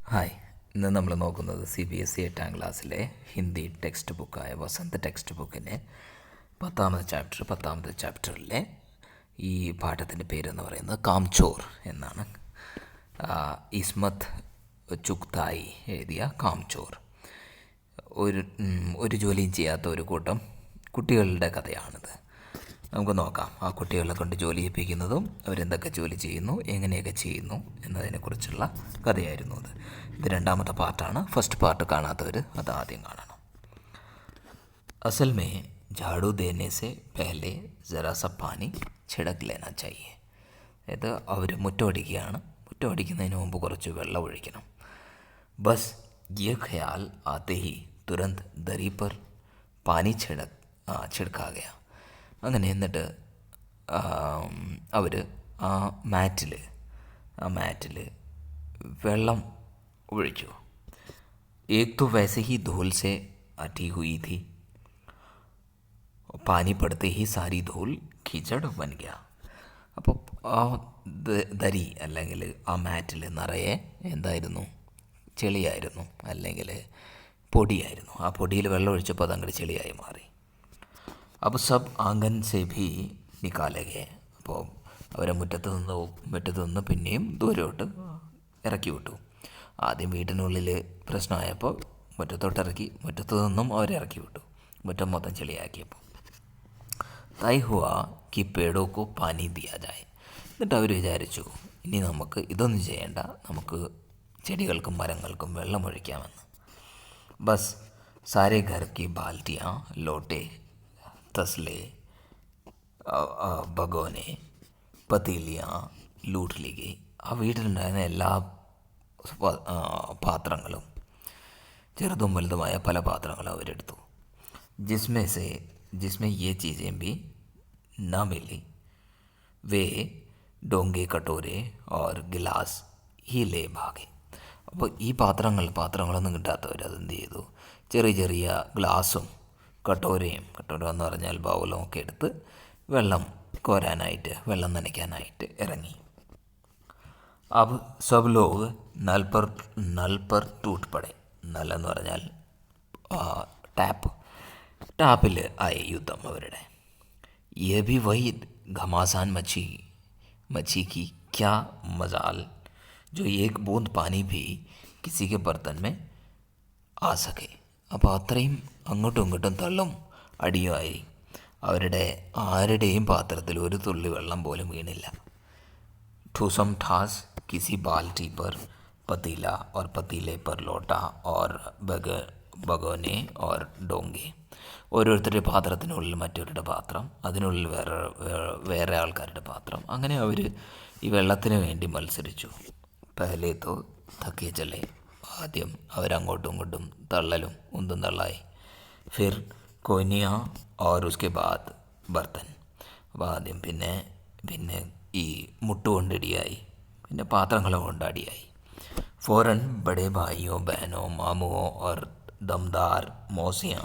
Hi, ഇന്ന് നമ്മൾ നോക്കുന്നത് CBSE 8ാം ക്ലാസ്സിലെ ഹിന്ദി ടെക്സ്റ്റ് ബുക്കായ വസന്ത് ടെക്സ്റ്റ് ബുക്കിൻ്റെ 10ാമത്തെ ചാപ്റ്ററിലെ ഈ പാഠത്തിൻ്റെ പേരെന്ന് പറയുന്നത് കാംചോർ എന്നാണ്. ഇസ്മത്ത് ചുഗ്തായി എഴുതിയ കാംചോർ. ഒരു ജോലിയും ചെയ്യാത്ത ഒരു കൂട്ടം കുട്ടികളുടെ കഥയാണിത്. നമുക്ക് നോക്കാം. ആ കുട്ടികളെ കൊണ്ട് ജോലി ചെയ്യിപ്പിക്കുന്നതും അവരെന്തൊക്കെ ജോലി ചെയ്യുന്നു, എങ്ങനെയൊക്കെ ചെയ്യുന്നു എന്നതിനെക്കുറിച്ചുള്ള കഥയായിരുന്നു അത്. ഇത് രണ്ടാമത്തെ പാർട്ടാണ്. ഫസ്റ്റ് പാർട്ട് കാണാത്തവർ അത് ആദ്യം കാണണം. അസൽ മേ झाड़ू देने से पहले ज़रा सा पानी छिड़क लेना चाहिए. അതായത് അവർ മുറ്റമടിക്കുകയാണ്. മുറ്റമടിക്കുന്നതിന് മുമ്പ് കുറച്ച് വെള്ളം ഒഴിക്കണം. ബസ് ये ख्याल आते ही तुरंत दरी पर पानी छिड़का गया. അങ്ങനെ എന്നിട്ട് അവർ ആ മാറ്റിൽ വെള്ളം ഒഴിച്ചു. एक तो वैसे ही धूल से अटी हुई थी. पानी पड़ते ही सारी धूल कीचड़ बन गया. അപ്പോൾ ആ ദരി അല്ലെങ്കിൽ ആ മാറ്റിൽ നിറയെ എന്തായിരുന്നു? ചെളിയായിരുന്നു, അല്ലെങ്കിൽ പൊടിയായിരുന്നു. ആ പൊടിയിൽ വെള്ളം ഒഴിച്ചപ്പോൾ അതങ്ങോട്ട് ചെളിയായി മാറി. അപ്പോൾ സബ് ആംഗൻ സെ ഭി നിക്കാലകെ. അപ്പോൾ അവരെ മുറ്റത്ത് നിന്ന് പിന്നെയും ദൂരോട്ട് ഇറക്കി വിട്ടു. ആദ്യം വീട്ടിനുള്ളിൽ പ്രശ്നമായപ്പോൾ മുറ്റത്തോട്ടിറക്കി, മുറ്റത്തു നിന്നും അവരെ ഇറക്കി വിട്ടു, മുറ്റം മൊത്തം ചെളിയാക്കിയപ്പോൾ. തൈ ഹുവ കി പേടോക്കോ പാനി ദിയാ ജായ്. എന്നിട്ട് അവർ വിചാരിച്ചു, ഇനി നമുക്ക് ഇതൊന്നും ചെയ്യേണ്ട, നമുക്ക് ചെടികൾക്കും മരങ്ങൾക്കും വെള്ളമൊഴിക്കാമെന്ന്. ബസ് സാരേ ഘർ കി ബാൽട്ടിയാ ലോട്ടെ തസ്ലെ ഭഗോനെ പതീലിയ ലൂട്ട് ലിഗി. ആ വീട്ടിലുണ്ടായിരുന്ന എല്ലാ പാത്രങ്ങളും, ചെറുതും വലുതുമായ പല പാത്രങ്ങളും അവരെടുത്തു. जिसमें ये चीज़ें भी ना मिली वे डोंगे कटोरे और गिलास ही ले भागे. അപ്പോൾ ഈ പാത്രങ്ങളൊന്നും കിട്ടാത്തവർ അതെന്ത് ചെയ്തു? ചെറിയ ഗ്ലാസും കട്ടോര എന്ന് പറഞ്ഞാൽ ബൗലും ഒക്കെ എടുത്ത് വെള്ളം കോരാനായിട്ട്, വെള്ളം നനയ്ക്കാനായിട്ട് ഇറങ്ങി. അബ് സബ് ലോഗ് നൽ പർ ടൂട്ട് പടേ. നൽ എന്ന് പറഞ്ഞാൽ ടാപ്പിൽ ആയി യുദ്ധം അവരുടെ. യേ ഭി വഹി ഘമാസാൻ മച്ചി की क्या मजाल जो एक बूंद पानी भी किसी के बर्तन में आ सके. അപ്പോൾ അത്രയും അങ്ങോട്ടും ഇങ്ങോട്ടും തള്ളും അടിയുമായി. അവരുടെ ആരുടെയും പാത്രത്തിൽ ഒരു തുള്ളി വെള്ളം പോലും വീണില്ല. ठूसम ठास किसी बाल्टी पर पतीला और पतीले पर लोटा और ബഗോനെ ഓർ ഡോങ്കെ. ഓരോരുത്തരുടെ പാത്രത്തിനുള്ളിൽ മറ്റൊരുടെ പാത്രം, അതിനുള്ളിൽ വേറെ ആൾക്കാരുടെ പാത്രം. അങ്ങനെ അവർ ഈ വെള്ളത്തിന് വേണ്ടി മത്സരിച്ചു. പഹലേത്തോ തക്കേ ചലേ. ആദ്യം അവരങ്ങോട്ടും ഇങ്ങോട്ടും തള്ളലും ഉന്തും തള്ളായി. ഫിർ കോനിയ ഓർ ഉസ്കെ ബാദ് ബർത്തൻ. അപ്പോൾ ആദ്യം പിന്നെ ഈ മുട്ടുകൊണ്ടടിയായി, പിന്നെ പാത്രങ്ങളും കൊണ്ടടിയായി. फ़ौरन बड़े भाइयों बहनों मामुओं और दमदार मौसियाँ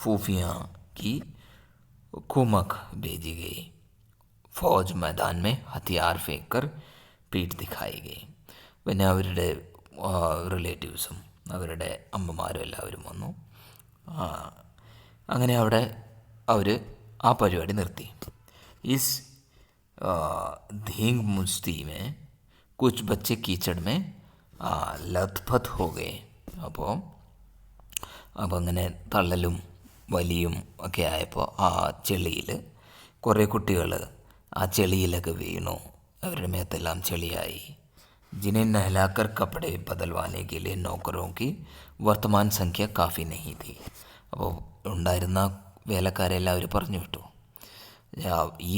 फूफियाँ की कुमक भेजी गई. फौज मैदान में हथियार फेंक कर पीठ दिखाई गई. പിന്നെ അവരുടെ റിലേറ്റീവ്സും അവരുടെ അമ്മമാരും എല്ലാവരും വന്നു. അങ്ങനെ അവിടെ അവർ ആ പരിപാടി നിർത്തി. ഇസ് ധീങ് മുസ്തി മേ കുച്ച് ബच्चे कीचड़ में ലത്ഫത്ത് ഹോ ഗയേ. അപ്പോൾ അങ്ങനെ തള്ളലും വലിയും ഒക്കെ ആയപ്പോൾ ആ ചെളിയിൽ കുറേ കുട്ടികൾ ആ ചെളിയിലൊക്കെ വീണു. അവരുടെ മേത്തെല്ലാം ചെളിയായി. जिन्हें नहलाकर कपड़े बदलवाने के लिए नौकरों की वर्तमान संख्या काफ़ी नहीं थी. അപ്പോൾ ഉണ്ടായിരുന്ന വേലക്കാരെല്ലാം അവർ പറഞ്ഞു വിട്ടു. ഈ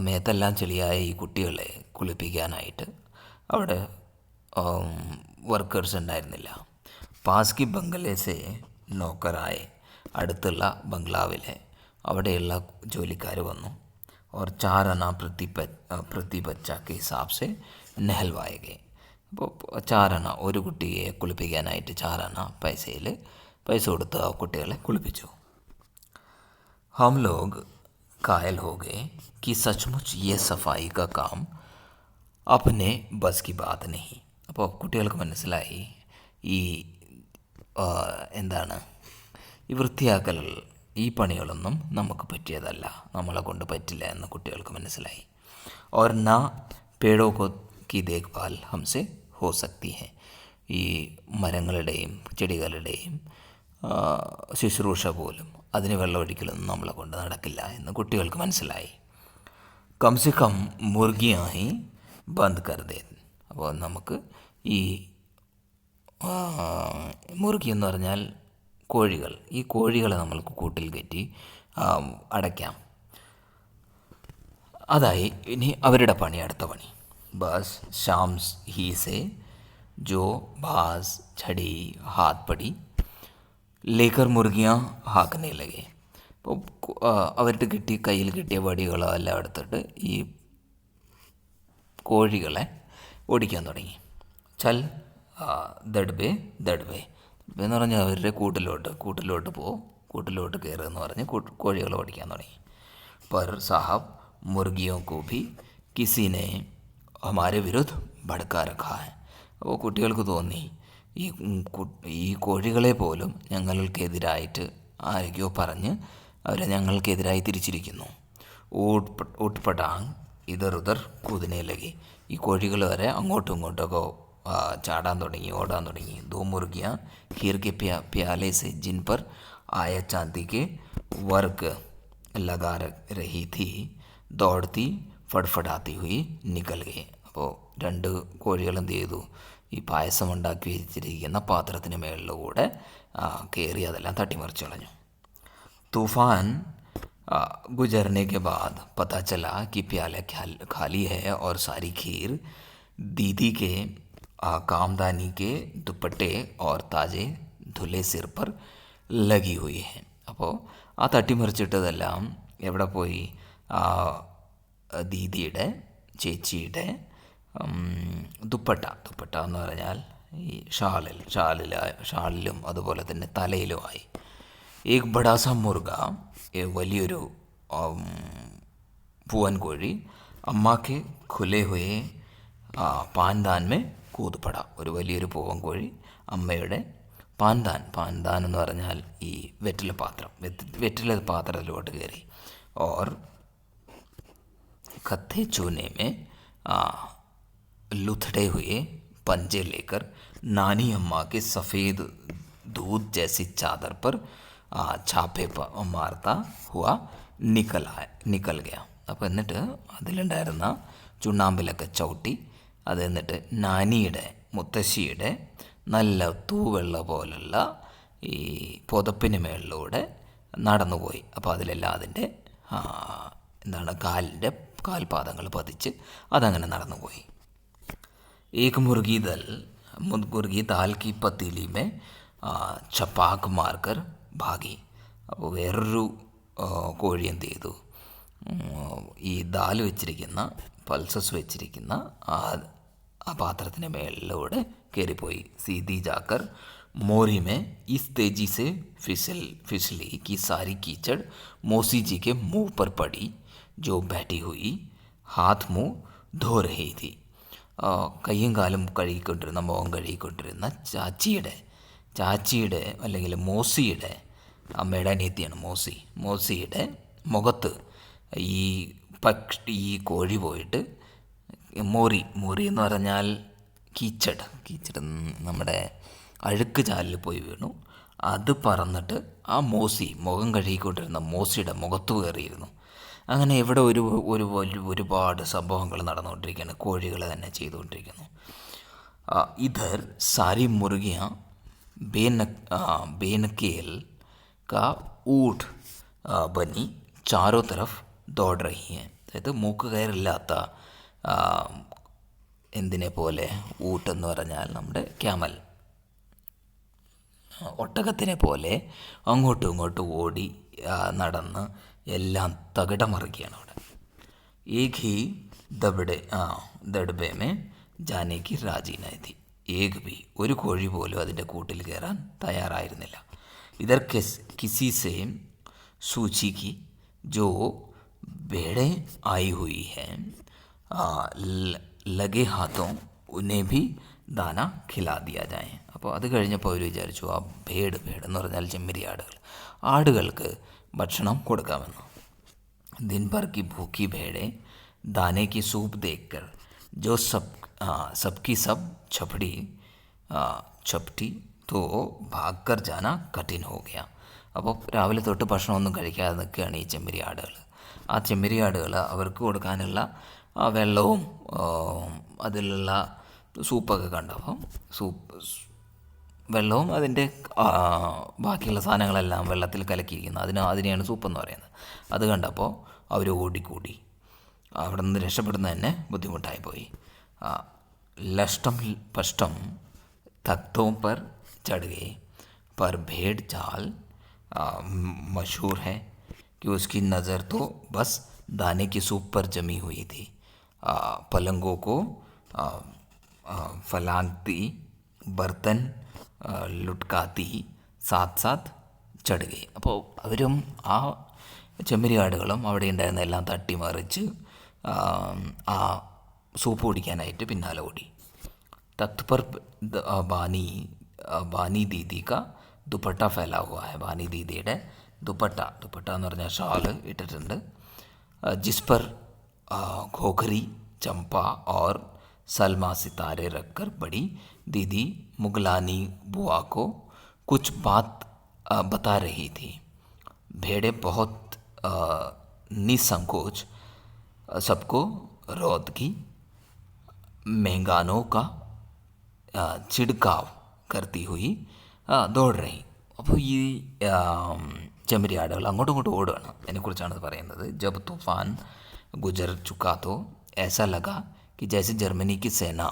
മേത്തെല്ലാം ചെളിയായ ഈ കുട്ടികളെ കുളിപ്പിക്കാനായിട്ട് അവിടെ വർക്കേഴ്സ് ഉണ്ടായിരുന്നില്ല. പാസ്കി ബംഗ്ലേസെ നോക്കറായ. അടുത്തുള്ള ബംഗ്ലാവിലെ അവിടെയുള്ള ജോലിക്കാർ വന്നു. और 4 आना प्रति बच्चा के हिसाब से नहलवाए गए. അപ്പോൾ 4 आना ഒരു കുട്ടിയെ കുളിപ്പിക്കാനായിട്ട് 4 आना പൈസ കൊടുത്ത് ആ കുട്ടികളെ കുളിപ്പിച്ചു. हम लोग कायल हो गए कि सचमुच ये सफाई का काम अपने बस की बात नहीं. അപ്പോൾ കുട്ടികൾക്ക് മനസ്സിലായി ഈ എന്താണ് ഈ വൃത്തിയാക്കൽ ഈ പണികളൊന്നും നമുക്ക് പറ്റിയതല്ല, നമ്മളെ കൊണ്ട് പറ്റില്ല എന്ന് കുട്ടികൾക്ക് മനസ്സിലായി. और ना पेड़ों को की देखभाल हमसे हो सकती है. ഈ മരങ്ങളുടെയും ചെടികളുടെയും ശുശ്രൂഷ പോലും അതിന് വെള്ളമൊഴിക്കലൊന്നും നമ്മളെ കൊണ്ട് നടക്കില്ല എന്ന് കുട്ടികൾക്ക് മനസ്സിലായി. കംസെ കം മുർഗിയായി ബന്ദ് കർദേ. അപ്പോൾ നമുക്ക് ഈ മുർഗി എന്ന് പറഞ്ഞാൽ കോഴികൾ, ഈ കോഴികളെ നമ്മൾക്ക് കൂട്ടിൽ കയറ്റി അടയ്ക്കാം. അതായി ഇനി അവരുടെ പണി, അടുത്ത പണി. ബസ് ഷാംസ് ഹീസെ ജോ ബാസ് ഛടി ഹാത്ത് പടി ലേക്കർ മുർഗിയാ ഹാക്കനെ ലगे. അപ്പോൾ അവരുടെ കയ്യിൽ കിട്ടിയ വടികളോ എല്ലാം എടുത്തിട്ട് ഈ കോഴികളെ ഓടിക്കാൻ തുടങ്ങി. ചൽ ദഡ്ബേ ദഡ്ബേ എന്ന് പറഞ്ഞാൽ അവരുടെ കൂട്ടിലോട്ട് കയറുക എന്ന് പറഞ്ഞ് കോഴികളെ ഓടിക്കാൻ തുടങ്ങി. पर साहब मुर्गियों को भी किसी ने हमारे विरुद्ध भड़का रखा है. അപ്പോൾ കുട്ടികൾക്ക് തോന്നി ഈ കോഴികളെ പോലും ഞങ്ങൾക്കെതിരായിട്ട് ആരൊക്കെയോ പറഞ്ഞ് അവരെ ഞങ്ങൾക്കെതിരായി തിരിച്ചിരിക്കുന്നു. ഊട്ട്പടാങ് ഇതർ ഉദർ കൂതിനെ ലഗി. ഈ കോഴികൾ വരെ അങ്ങോട്ടും ഇങ്ങോട്ടൊക്കെ ചാടാൻ തുടങ്ങി, ഓടാൻ തുടങ്ങി. ദോ മുർഗിയാ खीर के प्याले से जिन पर आया चांदी के वर्क लगा रही थी दौड़ती फड़फड़ाती हुई निकल गई. അപ്പോൾ രണ്ട് കോഴികൾ എന്ത് ചെയ്തു, ഈ പായസം ഉണ്ടാക്കി വെച്ചിരിക്കുന്ന പാത്രത്തിന് മേളിലൂടെ കയറി അതെല്ലാം തട്ടിമറിച്ച് കളഞ്ഞു. तूफ़ान गुजरने के बाद पता चला कि प्याला खाली है और सारी खीर दीदी के कामदानी के दुपट्टे और ताजे धुले सिर पर लगी हुई है. അപ്പോൾ ആ തട്ടിമറിച്ചിട്ടതെല്ലാം എവിടെ പോയി? ദീദിയുടെ ചേച്ചിയുടെ ദുപ്പട്ട എന്ന് പറഞ്ഞാൽ ഈ ഷാളിലും അതുപോലെ തന്നെ തലയിലുമായി. ഏക് ബഡാസ മുർഗ, വലിയൊരു പൂവൻ കോഴി, അമ്മാക്ക് ഖുലേ ഹുയേ പാൻദാൻ മേ കൂതുപട. ഒരു വലിയൊരു പൂവൻ കോഴി അമ്മയുടെ പാൻദാൻ എന്ന് പറഞ്ഞാൽ ഈ വെറ്റില പാത്രത്തിലോട്ട് കയറി. और कत्थे चूने में लुथड़े हुए पंजे लेकर नानी अम्मा के सफ़ेद दूध जैसी चादर पर छापे मारता हुआ निकल गया. അപ്പോൾ എന്നിട്ട് അതിലുണ്ടായിരുന്ന ചുണ്ണാമ്പിലൊക്കെ ചവിട്ടി അത് എന്നിട്ട് നാനിയുടെ മുത്തശ്ശിയുടെ നല്ല തൂവെള്ള പോലുള്ള ഈ പുതപ്പിന് മേളിലൂടെ നടന്നുപോയി. അപ്പോൾ അതിലെല്ലാം അതിൻ്റെ കാൽപാദങ്ങൾ പതിച്ച് അതങ്ങനെ നടന്നുപോയി. ഏക് മുർഗി ദാൽ കി പത്തീലി മേ ചപ്പാക്ക് മാർക്കർ ഭാഗി. അപ്പോൾ വേറൊരു കോഴി എന്ത് ചെയ്തു, ഈ ദാൽ വെച്ചിരിക്കുന്ന പൾസസ് വെച്ചിരിക്കുന്ന ആ പാത്രത്തിന് മേളിലൂടെ കയറിപ്പോയി. സീതി ജാക്കർ मोरी में इस तेजी से फिसली कि सारी कीचड़ मौसी जी के मुंह पर पड़ी, जो बैठी हुई हाथ मुंह धो रही थी. കയ്യും കാലും കഴുകിക്കൊണ്ടിരുന്ന, മുഖം കഴുകിക്കൊണ്ടിരുന്ന ചാച്ചിയുടെ അല്ലെങ്കിൽ മോസിയുടെ, അമ്മയുടെ അനിയത്തിയാണ് മോസിയുടെ മുഖത്ത് ഈ കോഴി പോയിട്ട് മോറി എന്ന് പറഞ്ഞാൽ കീച്ചട് നമ്മുടെ അഴുക്ക് ചാലിൽ പോയി വീണു. അത് പറന്നിട്ട് ആ മുഖം കഴുകിക്കൊണ്ടിരുന്ന മോസിയുടെ മുഖത്ത് കയറിയിരുന്നു. അങ്ങനെ ഇവിടെ ഒരുപാട് സംഭവങ്ങൾ നടന്നുകൊണ്ടിരിക്കുകയാണ്, കോഴികൾ തന്നെ ചെയ്തുകൊണ്ടിരിക്കുന്നു. ഇധർ സാരി മുർഗിയ बेनकेल का ऊँट बनी चारों तरफ दौड़ रही हैं. അതായത് മൂക്ക് കയറില്ലാത്ത എന്തിനെ പോലെ, ഊട്ടെന്ന് പറഞ്ഞാൽ നമ്മുടെ ക്യാമൽ, ഒട്ടകത്തിനെ പോലെ അങ്ങോട്ടും ഇങ്ങോട്ടും ഓടി നടന്ന് എല്ലാം തകിടമറിക്കുകയാണ് അവിടെ. ഏക് ഹി ദഡ്ബേ മേ ജാനേക്ക് രാജീനായി. ഏക് ഭി, ഒരു കോഴി പോലും അതിൻ്റെ കൂട്ടിൽ കയറാൻ തയ്യാറായിരുന്നില്ല. ഇധർ കിസി സേ സൂചി കി ജോ भेड़ें आई हुई हैं लगे हाथों उन्हें भी ദാന ഖിലാ ദിയ ജായേ. അപ്പോൾ അത് കഴിഞ്ഞപ്പോൾ അവർ വിചാരിച്ചു ആ ഭേഡ് എന്ന് പറഞ്ഞാൽ ചെമ്മരി ആടുകൾക്ക് ഭക്ഷണം കൊടുക്കാമെന്ന്. दिन भर की भूखी भेड़ें दाने की सूप देखकर जो सबकी सब छपटी तो भागकर जाना कठिन हो गया. അപ്പോൾ രാവിലെ തൊട്ട് ഭക്ഷണമൊന്നും കഴിക്കാതെ നിൽക്കുകയാണ് ഈ ചെമ്മരിയാടുകൾ. ആ ചെമ്മരിയാടുകൾ അവർക്ക് കൊടുക്കാനുള്ള വെള്ളവും അതിലുള്ള സൂപ്പൊക്കെ കണ്ടപ്പം വെള്ളവും അതിൻ്റെ ബാക്കിയുള്ള സാധനങ്ങളെല്ലാം വെള്ളത്തിൽ കലക്കിയിരിക്കുന്നു, അതിനെയാണ് സൂപ്പെന്ന് പറയുന്നത്. അത് കണ്ടപ്പോൾ അവർ ഓടിക്കൂടി. അവിടെ നിന്ന് രക്ഷപ്പെടുന്നത് തന്നെ ബുദ്ധിമുട്ടായി പോയി. लष्टम पष्टम तख्तों पर चढ़ गए, पर भेड़ चाल मशहूर है कि उसकी नज़र तो बस दाने की सूप पर जमी हुई थी. पलंगों को फलांगती, बर्तन ലുട്കാത്തി സാത്ത് സാത്ത് ചടുകി. അപ്പോൾ അവരും ആ ചെമ്മരിയാടുകളും അവിടെ ഉണ്ടായിരുന്ന എല്ലാം തട്ടിമറിച്ച് ആ സൂപ്പ് കുടിക്കാനായിട്ട് പിന്നാലെ ഓടി. തഖ്ത് പർ ബാനി ദീദി കാ ദുപ്പട്ട ഫെലാ ഹുവാ ഹൈ. ബാനി ദീദിയുടെ ദുപ്പട്ട എന്ന് പറഞ്ഞാൽ ഷാള് ഇട്ടിട്ടുണ്ട്. ജിസ് പർ ഘോഘരി, ചമ്പ और सलमा सितारे रखकर बड़ी दीदी मुगलानी बुआ को कुछ बात बता रही थी. भेड़ें बहुत निसंकोच सबको रौदगी मेहंगानों का छिड़काव करती हुई दौड़ रही. അപ്പോൾ ഈ ചെമ്മരിയാടുകൾ അങ്ങോട്ടും ഇങ്ങോട്ടും ഓടുകയാണ്. അതിനെക്കുറിച്ചാണ് ഇത് പറയുന്നത്. ജബ് തൂഫാൻ ഗുജർ ചുക്കാ തോ ऐसा लगा कि जैसे जर्मनी की सेना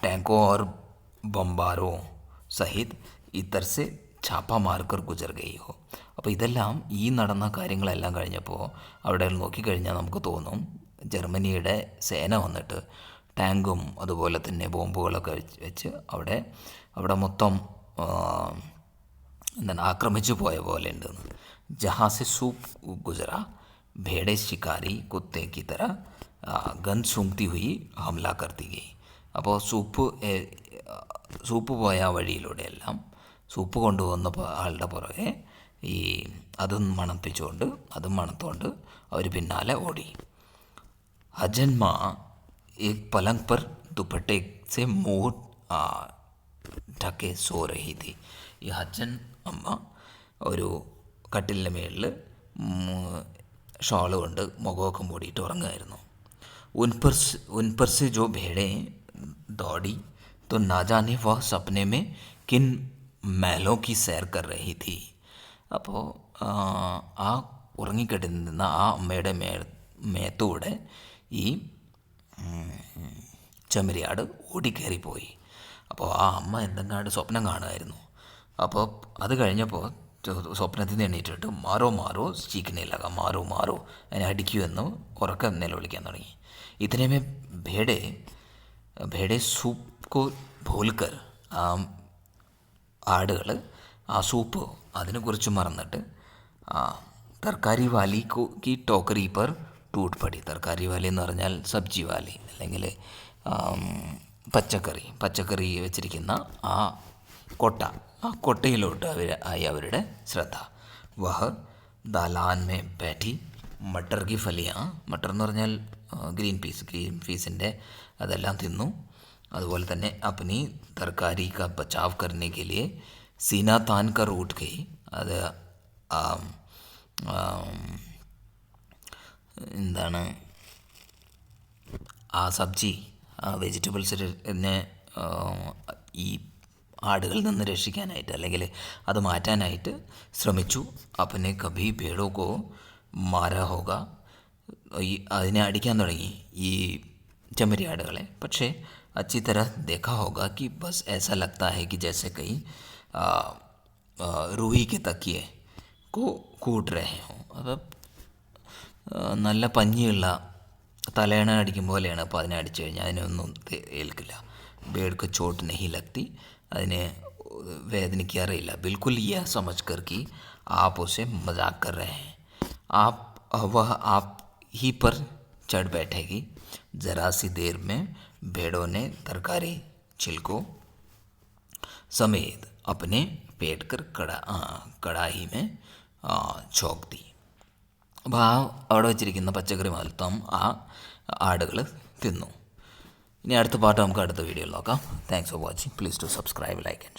टैंकों और बम्बारों सहित इतर से ഛാപ്പ മാർക്കർ ഗുജർ ഗയി ഹോ. അപ്പോൾ ഇതെല്ലാം ഈ നടന്ന കാര്യങ്ങളെല്ലാം കഴിഞ്ഞപ്പോൾ അവിടെ നോക്കിക്കഴിഞ്ഞാൽ നമുക്ക് തോന്നും ജർമ്മനിയുടെ സേന വന്നിട്ട് ടാങ്കും അതുപോലെ തന്നെ ബോംബുകളൊക്കെ വെച്ച് അവിടെ മൊത്തം എന്താണ് ആക്രമിച്ചു പോയ പോലെ ഉണ്ടെന്ന്. ജഹാസെ സൂപ്പ് ഗുജറ भेड़े शिकारी कुत्ते की तरह गन सूंघती हुई हमला करती गई. അപ്പോൾ സൂപ്പ് പോയ ആ വഴിയിലൂടെയെല്ലാം സൂപ്പ് കൊണ്ടുവന്ന ആളുടെ പുറകെ അതും മണത്തുകൊണ്ട് അവർ പിന്നാലെ ഓടി. ഹജൻ മാ एक पलंग पर दुपट्टे से मुंह ढके सो रही थी. ഈ ഹജൻ അമ്മ ഒരു കട്ടിലിൻ്റെ മേളിൽ ഷോൾ കൊണ്ട് മുഖമൊക്കെ മൂടിയിട്ട് ഉറങ്ങുമായിരുന്നു. उन पर से जो भेड़ें दौड़ी तो ना जाने वह सपने में किन महलों की सैर कर रही थी. അപ്പോൾ ആ ഉറങ്ങിക്കിടന്ന ആ അമ്മയുടെ മേത്തൂടെ ഈ ചെമ്മരിയാട് ഓടിക്കയറിപ്പോയി. അപ്പോൾ ആ അമ്മ എന്തെങ്കിലും സ്വപ്നം കാണുമായിരുന്നു. അപ്പോൾ അത് കഴിഞ്ഞപ്പോൾ സ്വപ്നത്തിൽ നിന്ന് എണീറ്റിട്ട് മാറോ ചീക്കനയിലാക മാറോ അതിനെ അടിക്കുമെന്ന് ഉറക്കം നിലവിളിക്കാൻ തുടങ്ങി. ഇതിനെ ഭേടെ സൂപ്പ് ഭൂൽക്കർ ആടുകൾ ആ സൂപ്പ് അതിനെക്കുറിച്ച് മറന്നിട്ട് തർക്കാരി വാലി കി ടോക്കറി പർ ടൂട്ട് പടി. തർക്കാരി വാലി എന്ന് പറഞ്ഞാൽ സബ്ജി വാലി അല്ലെങ്കിൽ പച്ചക്കറി വെച്ചിരിക്കുന്ന ആ കൊട്ടയിലോട്ട് അവരുടെ ശ്രദ്ധ. വഹ് ദാലാൻ മേ ബാറ്റി മട്ടർ കി ഫലിയ. മട്ടർ എന്ന് പറഞ്ഞാൽ ഗ്രീൻ പീസിൻ്റെ അതെല്ലാം തിന്നു. അതുപോലെ തന്നെ അപ്നി തർക്കാരി കാ ബച്ചാവ് കർനെ കെ ലിയെ സീന താൻ കർ ഉठ गई. അത് എന്താണ് ആ സബ്ജി വെജിറ്റബിൾസിനെ ഈ ആടുകളിൽ നിന്ന് രക്ഷിക്കാനായിട്ട് അല്ലെങ്കിൽ അത് മാറ്റാനായിട്ട് ശ്രമിച്ചു. അപ്പനെ കഭി ഭേടോക്കോ മാരാ ഹോഗ. അതിനെ അടിക്കാൻ തുടങ്ങി ഈ ചെമ്മരിയാടുകളെ. പക്ഷേ अच्छी तरह देखा होगा कि बस ऐसा लगता है कि जैसे कहीं रूही के तकिए को कूट रहे हों. അപ്പം നല്ല പഞ്ഞിയുള്ള തലയണ അടിക്കും പോലെയാണ്. അപ്പോൾ അതിനെ അടിച്ചു കഴിഞ്ഞാൽ അതിനൊന്നും ഏൽക്കില്ല. ബേഡ്ക്ക് ചോട്ട് നെഹി ലഗ്തി. അതിനെ വേദനിക്കാറില്ല. ബിൽക്കുൽ യഹ് സമജ് കർ कि आप उसे मजाक कर रहे हैं. वह आप ही पर चढ़ बैठेगी. ज़रा सी देर में भेड़ों ने तरकारी छिलकों समेत अपने पेट कर കടായി में ചോക്ക് दी. അപ്പോൾ അവിടെ വെച്ചിരിക്കുന്ന പച്ചക്കറി മൊത്തം ആ ആടുകൾ തിന്നു. ഇനി അടുത്ത പാട്ട് നമുക്ക് അടുത്ത വീഡിയോയിൽ നോക്കാം. Thanks for watching. Please to subscribe, like and share.